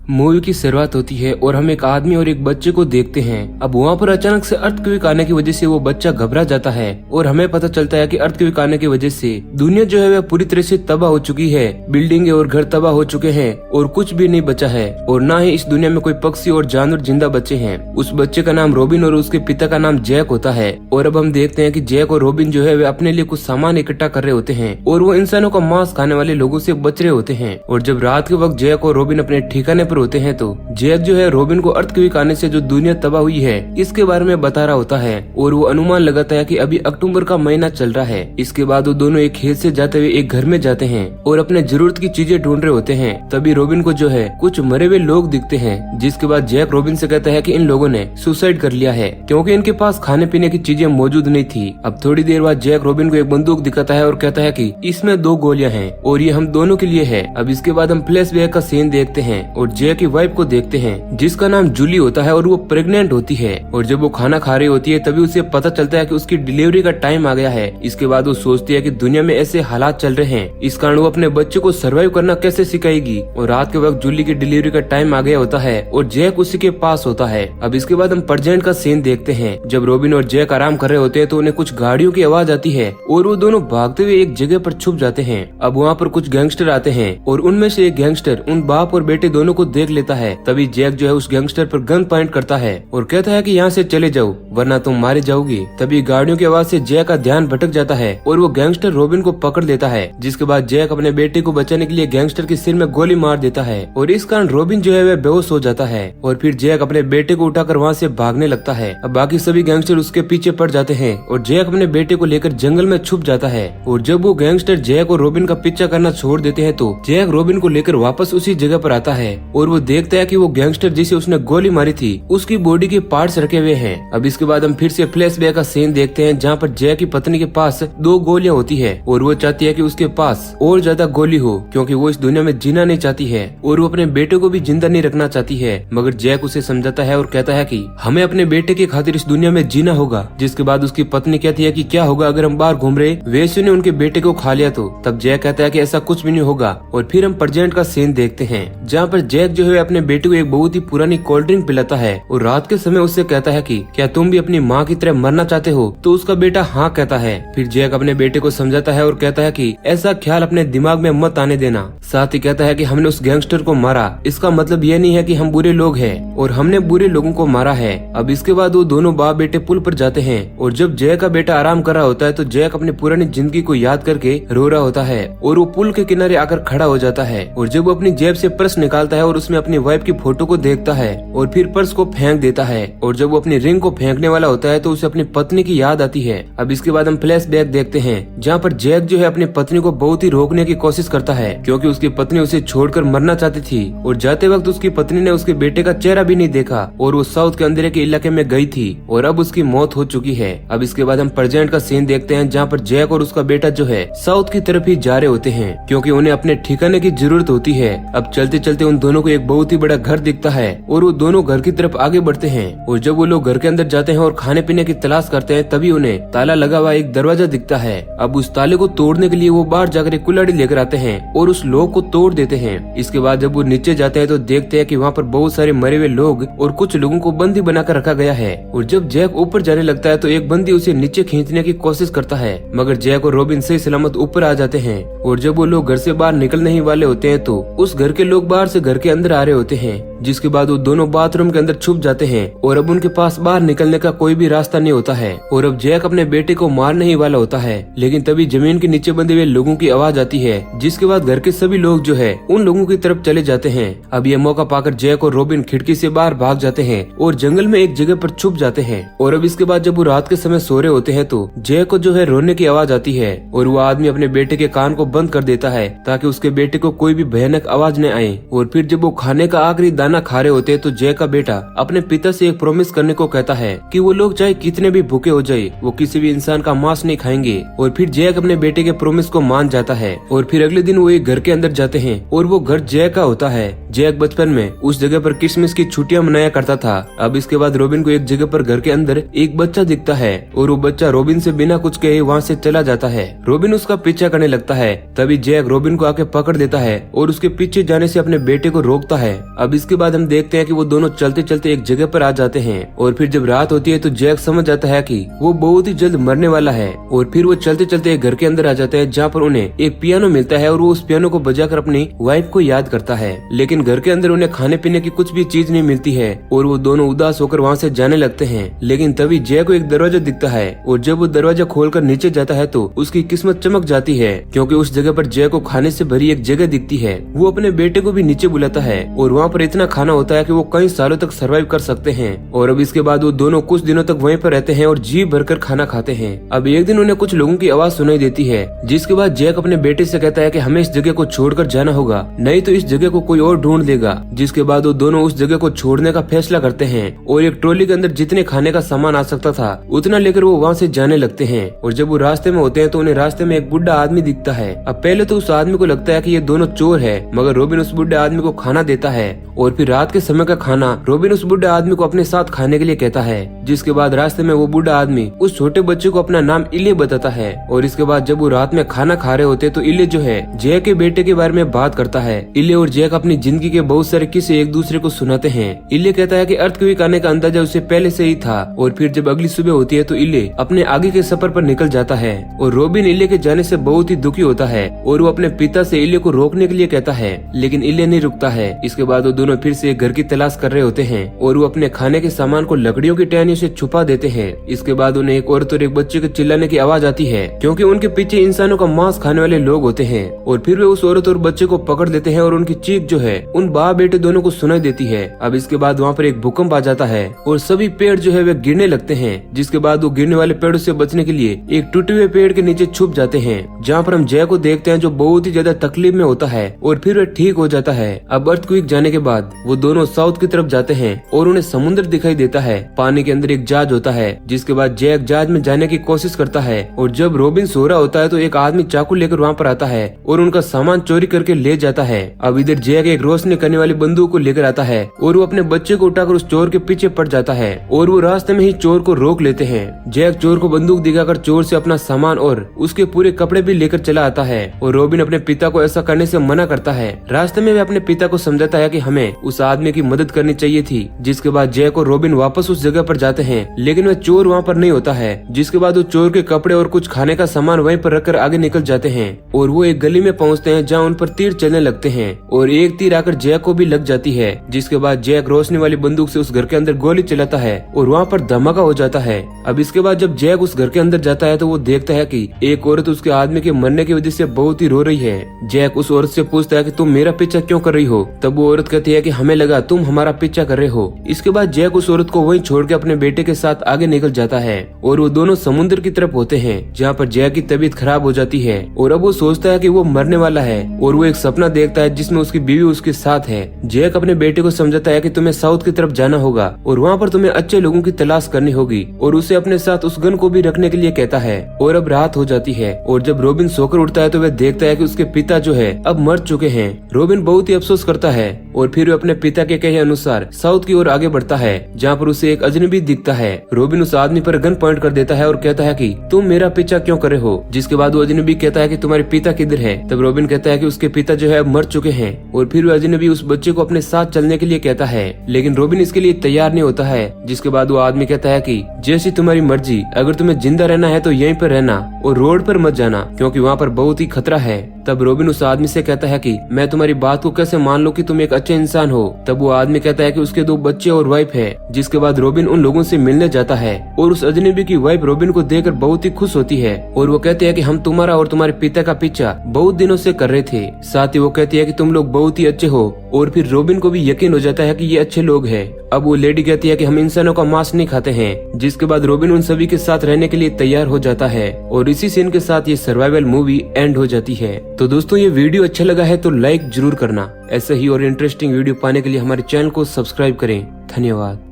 Movie की शुरुआत होती है और हम एक आदमी और एक बच्चे को देखते हैं। अब वहाँ पर अचानक से अर्थक्वेक आने की वजह से वो बच्चा घबरा जाता है और हमें पता चलता है कि अर्थक्वेक आने की वजह से दुनिया जो है वह पूरी तरह से तबाह हो चुकी है। बिल्डिंगे और घर तबाह हो चुके हैं और कुछ भी नहीं बचा है और ना ही इस दुनिया में कोई पक्षी और जानवर जिंदा बचे हैं। उस बच्चे का नाम रॉबिन और उसके पिता का नाम जैक होता है। और अब हम देखते हैं कि जैक और रॉबिन जो है वे अपने लिए कुछ सामान इकट्ठा कर रहे होते हैं और वो इंसानों का मांस खाने वाले लोगों से बच रहे होते हैं। और जब रात के वक्त जैक और रॉबिन अपने ठिकाने पर होते हैं तो जैक जो है रॉबिन को अर्थक्वेक आने से जो दुनिया तबाह हुई है इसके बारे में बता रहा होता है और वो अनुमान लगाता है कि अभी अक्टूबर का महीना चल रहा है। इसके बाद वो दोनों एक खेत से जाते हुए एक घर में जाते हैं और अपने जरूरत की चीजें ढूंढ रहे होते हैं। तभी रॉबिन को जो है कुछ मरे हुए लोग दिखते हैं, जिसके बाद जैक रॉबिन से कहता है कि इन लोगों ने सुसाइड कर लिया है क्योंकि इनके पास खाने पीने की चीजें मौजूद नहीं थी। अब थोड़ी देर बाद जैक रॉबिन को एक बंदूक दिखाता है और कहता है कि इसमें 2 गोलियां हैं और ये हम दोनों के लिए है। अब इसके बाद हम फ्लैशबैक का सीन देखते हैं और जैक की वाइफ को देखते हैं जिसका नाम जूली होता है और वो प्रेग्नेंट होती है। और जब वो खाना खा रही होती है तभी उसे पता चलता है कि उसकी डिलीवरी का टाइम आ गया है। इसके बाद वो सोचती है कि दुनिया में ऐसे हालात चल रहे हैं, इस कारण वो अपने बच्चे को सर्वाइव करना कैसे सिखाएगी। और रात के वक्त जूली की डिलीवरी का टाइम आ गया होता है और जैक उसी के पास होता है। अब इसके बाद हम प्रेजेंट का सीन देखते हैं। जब रॉबिन और जैक आराम कर रहे होते हैं तो उन्हें कुछ गाड़ियों की आवाज आती है और वो दोनों भागते हुए एक जगह पर छुप जाते हैं। अब वहाँ पर कुछ गैंगस्टर आते हैं और उनमें से एक गैंगस्टर उन बाप और बेटे दोनों को देख लेता है। तभी जैक जो है उस गैंगस्टर पर गन पॉइंट करता है और कहता है कि यहाँ से चले जाओ वरना तुम मारे जाओगे। तभी गाड़ियों की आवाज से जैक का ध्यान भटक जाता है और वो गैंगस्टर रॉबिन को पकड़ लेता है, जिसके बाद जैक अपने बेटे को बचाने के लिए गैंगस्टर के सिर में गोली मार देता है और इस कारण रॉबिन जो है वह बेहोश हो जाता है। और फिर जैक अपने बेटे को उठाकर वहाँ से भागने लगता है। अब बाकी सभी गैंगस्टर उसके पीछे पड़ जाते हैं और जैक अपने बेटे को लेकर जंगल में छुप जाता है। और जब वो गैंगस्टर जैक और रॉबिन का पीछा करना छोड़ देते हैं तो जैक रॉबिन को लेकर वापस उसी जगह पर आता है और वो देखता है कि वो गैंगस्टर जिसे उसने गोली मारी थी उसकी बॉडी के पार्ट्स रखे हुए हैं। अब इसके बाद हम फिर से फ्लैशबैक का सीन देखते हैं जहाँ पर जैक की पत्नी के पास 2 गोलियां होती है और वो चाहती है कि उसके पास और ज्यादा गोली हो क्योंकि वो इस दुनिया में जीना नहीं चाहती है और वो अपने बेटे को भी जिंदा नहीं रखना चाहती है। मगर जैक उसे समझाता है और कहता है कि हमें अपने बेटे की खातिर इस दुनिया में जीना होगा। जिसके बाद उसकी पत्नी कहती है कि क्या होगा अगर हम बाहर घूम रहे वैसे ने उनके बेटे को खा लिया तो। तब जैक कहता है कि ऐसा कुछ भी नहीं होगा। और फिर हम प्रेजेंट का सीन देखते हैं जहाँ पर जैक जो है अपने बेटे को एक बहुत ही पुरानी कोल्ड ड्रिंक पिलाता है और रात के समय उससे कहता है कि क्या तुम भी अपनी माँ की तरह मरना चाहते हो। तो उसका बेटा हाँ कहता है। फिर जैक अपने बेटे को समझाता है और कहता है कि ऐसा ख्याल अपने दिमाग में मत आने देना। साथ ही कहता है कि हमने उस गैंगस्टर को मारा, इसका मतलब ये नहीं है कि हम बुरे लोग हैं और हमने बुरे लोगों को मारा है। अब इसके बाद वो दोनों बाप बेटे पुल पर जाते हैं और जब जैक का बेटा आराम कर रहा होता है तो जैक अपनी पुरानी जिंदगी को याद करके रो रहा होता है और वो पुल के किनारे आकर खड़ा हो जाता है। और जब वो अपनी जेब से पर्स निकालता है और उसमें अपनी वाइफ की फोटो को देखता है और फिर पर्स को फेंक देता है। और जब वो अपनी रिंग को फेंकने वाला होता है तो उसे अपनी पत्नी की याद आती है। अब इसके बाद हम फ्लैशबैक देखते हैं जहाँ पर जैक जो है अपनी पत्नी को बहुत ही रोकने की कोशिश करता है क्योंकि उसकी पत्नी उसे छोड़कर मरना चाहती थी और जाते वक्त उसकी पत्नी ने उसके बेटे का चेहरा भी नहीं देखा और वो साउथ के अंधेरे के इलाके में गई थी और अब उसकी मौत हो चुकी है। अब इसके बाद हम प्रेजेंट का सीन देखते हैं जहाँ पर जैक और उसका बेटा जो है साउथ की तरफ ही जा रहे होते हैं क्योंकि उन्हें अपने ठिकाने की जरूरत होती है। अब चलते चलते उन दोनों को एक बहुत ही बड़ा घर दिखता है और वो दोनों घर की तरफ आगे बढ़ते हैं। और जब वो लोग घर के अंदर जाते हैं और खाने पीने की तलाश करते हैं तभी उन्हें ताला लगा हुआ एक दरवाजा दिखता है। अब उस ताले को तोड़ने के लिए वो बाहर जाकर एक कुल्हाड़ी लेकर आते हैं और उस लॉक को तोड़ देते हैं। इसके बाद जब वो नीचे जाते हैं तो देखते हैं कि वहाँ पर बहुत सारे मरे हुए लोग और कुछ लोगों को बंदी बनाकर रखा गया है। और जब जैक ऊपर जाने लगता है तो एक बंदी उसे नीचे खींचने की कोशिश करता है मगर जैक और रॉबिन सही सलामत ऊपर आ जाते हैं। और जब वो लोग घर से बाहर निकलने ही वाले होते हैं तो उस घर के लोग बाहर से घर के अंदर आ रहे होते हैं, जिसके बाद वो दोनों बाथरूम के अंदर छुप जाते हैं और अब उनके पास बाहर निकलने का कोई भी रास्ता नहीं होता है। और अब जैक अपने बेटे को मारने ही वाला होता है लेकिन तभी जमीन के नीचे बंधे हुए लोगों की आवाज आती है, जिसके बाद घर के सभी लोग जो है उन लोगों की तरफ चले जाते हैं। अब ये मौका पाकर जैक और रॉबिन खिड़की से बाहर भाग जाते हैं और जंगल में एक जगह पर छुप जाते हैं। और अब इसके बाद जब वो रात के समय सो रहे होते हैं तो जैक को जो है रोने की आवाज आती है और वो आदमी अपने बेटे के कान को बंद कर देता है ताकि उसके बेटे को कोई भी भयानक आवाज न आए। और फिर जब वो खाने का आखिरी दाना खा रहे होते तो जैक का बेटा अपने पिता से एक प्रॉमिस करने को कहता है कि वो लोग चाहे कितने भी भूखे हो जाए वो किसी भी इंसान का मांस नहीं खाएंगे। और फिर जैक अपने बेटे के प्रॉमिस को मान जाता है और फिर अगले दिन वो एक घर के अंदर जाते हैं और वो घर जैक का होता है। जैक बचपन में उस जगह पर क्रिसमस की छुट्टियां मनाया करता था। अब इसके बाद रॉबिन को एक जगह पर घर के अंदर एक बच्चा दिखता है और वो बच्चा रॉबिन से बिना कुछ कहे वहाँ से चला जाता है। रॉबिन उसका पीछा करने लगता है, तभी जैक रॉबिन को आके पकड़ देता है और उसके पीछे जाने से अपने बेटे को रोकता है। अब इसके बाद हम देखते हैं कि वो दोनों चलते चलते एक जगह पर आ जाते हैं और फिर जब रात होती है तो जैक समझ जाता है कि वो बहुत ही जल्द मरने वाला है और फिर वो चलते चलते एक घर के अंदर आ जाता है जहाँ पर उन्हें एक पियानो मिलता है और वो उस पियानो को बजाकर अपनी वाइफ को याद करता है। लेकिन घर के अंदर उन्हें खाने पीने की कुछ भी चीज नहीं मिलती है और वो दोनों उदास होकर वहाँ से जाने लगते हैं। लेकिन तभी जैक को एक दरवाजा दिखता है और जब वो दरवाजा खोलकर नीचे जाता है तो उसकी किस्मत चमक जाती है, क्योंकि उस जगह पर जैक को खाने से भरी एक जगह दिखती है। वो अपने बेटे को भी नीचे बुलाता है और वहाँ पर इतना खाना होता है कि वो कई सालों तक सरवाइव कर सकते हैं। और अब इसके बाद वो दोनों कुछ दिनों तक वहीं पर रहते हैं और जी भरकर खाना खाते हैं। अब एक दिन उन्हें कुछ लोगों की आवाज सुनाई देती है, जिसके बाद जैक अपने बेटे से कहता है कि हमें इस जगह को छोड़कर जाना होगा, नहीं तो इस जगह को कोई और ढूंढ लेगा। जिसके बाद वो दोनों उस जगह को छोड़ने का फैसला करते हैं और एक ट्रॉली के अंदर जितने खाने का सामान आ सकता था उतना लेकर वो वहाँ से जाने लगते हैं। और जब वो रास्ते में होते हैं तो उन्हें रास्ते में एक बुढ़ा आदमी दिखता है। अब पहले तो उस आदमी को लगता है कि ये दोनों चोर है, मगर रॉबिन उस बुढ़े आदमी को खाना देता है और फिर रात के समय का खाना रॉबिन उस बुढ़े आदमी को अपने साथ खाने के लिए कहता है। जिसके बाद रास्ते में वो बुढ़ा आदमी उस छोटे बच्चे को अपना नाम इले बताता है और इसके बाद जब वो रात में खाना खा रहे होते तो इले जो है जैक के बेटे के बारे में बात करता है। इले और जैक अपनी जिंदगी के बहुत सारे किस्से एक दूसरे को सुनाते हैं। इले कहता है कि अर्थक्वेक आने का अंदाजा उसे पहले से ही था और फिर जब अगली सुबह होती है तो इले अपने आगे के सफर पर निकल जाता है और रॉबिन इले के जाने से बहुत ही दुखी होता है और वो अपने पिता से इले को रोकने के लिए कहता है, लेकिन इले नहीं रुकता है। इसके बाद वो दोनों फिर से एक घर की तलाश कर रहे होते हैं और वो अपने खाने के सामान को लकड़ियों की टहनियों से छुपा देते हैं। इसके बाद उन्हें एक औरत और एक बच्चे के चिल्लाने की आवाज आती है, क्योंकि उनके पीछे इंसानों का मांस खाने वाले लोग होते हैं। और फिर वे उस औरत और बच्चे को पकड़ लेते हैं और उनकी चीख जो है उन बाप बेटे दोनों को सुनाई देती है। अब इसके बाद वहाँ पर एक भूकंप आ जाता है और सभी पेड़ जो है वे गिरने लगते हैं। जिसके बाद वो गिरने वाले पेड़ों से बचने के लिए एक टूटे हुए पेड़ के नीचे छुप जाते हैं, जहाँ पर हम जय को देखते हैं जो बहुत ही ज्यादा तकलीफ में होता है और फिर वह ठीक हो जाता है। अब अर्थक्वेक जाने के बाद वो दोनों साउथ की तरफ जाते हैं और उन्हें समुद्र दिखाई देता है। पानी के अंदर एक जहाज होता है। जिसके बाद जैक जहाज में जाने की कोशिश करता है और जब रॉबिन सो रहा होता है तो एक आदमी चाकू लेकर वहाँ पर आता है और उनका सामान चोरी करके ले जाता है। अब इधर जैक एक रोशनी करने वाली बंदूक को लेकर आता है और वो अपने बच्चे को उठाकर उस चोर के पीछे पड़ जाता है और वो रास्ते में ही चोर को रोक लेते हैं। जैक चोर को बंदूक दिखाकर चोर से अपना सामान और उसके पूरे कपड़े भी लेकर चला आता है और रॉबिन अपने पिता को ऐसा करने से मना करता है। रास्ते में वे अपने पिता को समझाता है कि हमें उस आदमी की मदद करनी चाहिए थी। जिसके बाद जैक और रॉबिन वापस उस जगह पर जाते हैं, लेकिन वह चोर वहाँ पर नहीं होता है। जिसके बाद वो चोर के कपड़े और कुछ खाने का सामान वहीं पर रखकर आगे निकल जाते हैं और वो एक गली में पहुँचते हैं जहाँ उन पर तीर चलने लगते हैं और एक तीर आकर जैक को भी लग जाती है। जिसके बाद जैक रोशनी वाली बंदूक से उस घर के अंदर गोली चलाता है और वहाँ पर धमाका हो जाता है। अब इसके बाद जब जैक उस घर के अंदर जाता है तो वो देखता है कि एक औरत उसके आदमी के मरने की वजह से बहुत ही रो रही है। जैक उस औरत से पूछता है कि तुम मेरा पीछा क्यों कर रही हो? तब वो औरत कहती है कि हमें लगा तुम हमारा पीछा कर रहे हो। इसके बाद जैक उस औरत को वहीं छोड़ के अपने बेटे के साथ आगे निकल जाता है और वो दोनों समुद्र की तरफ होते हैं, जहाँ पर जैक की तबीयत खराब हो जाती है और अब वो सोचता है कि वो मरने वाला है और वो एक सपना देखता है जिसमें उसकी बीवी उसके साथ है। जैक अपने बेटे को समझाता है कि तुम्हें साउथ की तरफ जाना होगा और वहाँ पर तुम्हें अच्छे लोगों की तलाश करनी होगी और उसे अपने साथ उस गन को भी रखने के लिए कहता है। और अब रात हो जाती है और जब रॉबिन सोकर उठता है तो वह देखता है कि उसके पिता जो है अब मर चुके हैं। रॉबिन बहुत ही अफसोस करता है और फिर वो अपने पिता के कहे अनुसार साउथ की ओर आगे बढ़ता है, जहाँ पर उसे एक अजनबी दिखता है। रॉबिन उस आदमी पर गन पॉइंट कर देता है और कहता है कि तुम मेरा पीछा क्यों कर रहे हो? जिसके बाद वो अजनबी कहता है कि तुम्हारे पिता किधर है? तब रॉबिन कहता है कि उसके पिता जो है अब मर चुके हैं और फिर वो अजनबी उस बच्चे को अपने साथ चलने के लिए कहता है, लेकिन रॉबिन इसके लिए तैयार नहीं होता है। जिसके बाद वो आदमी कहता है कि जैसी तुम्हारी मर्जी, अगर तुम्हें जिंदा रहना है तो यहीं पर रहना और रोड पर मत जाना, क्योंकि वहाँ पर बहुत ही खतरा है। तब रॉबिन उस आदमी से कहता है कि मैं तुम्हारी बात को कैसे मान लूं कि तुम एक अच्छे इंसान हो? तब वो आदमी कहता है कि उसके 2 बच्चे और वाइफ है। जिसके बाद रॉबिन उन लोगों से मिलने जाता है और उस अजनबी की वाइफ रॉबिन को देखकर बहुत ही खुश होती है और वो कहते हैं कि हम तुम्हारा और तुम्हारे पिता का पीछा बहुत दिनों से कर रहे थे। साथ ही वो कहती है कि तुम लोग बहुत ही अच्छे हो और फिर रॉबिन को भी यकीन हो जाता है कि ये अच्छे लोग हैं। अब वो लेडी कहती है कि हम इंसानों का मांस नहीं खाते हैं। जिसके बाद रॉबिन उन सभी के साथ रहने के लिए तैयार हो जाता है और इसी सीन के साथ ये सर्वाइवल मूवी एंड हो जाती है। तो दोस्तों ये वीडियो अच्छा लगा है तो लाइक जरूर करना। ऐसे ही और इंटरेस्टिंग वीडियो पाने के लिए हमारे चैनल को सब्सक्राइब करें। धन्यवाद।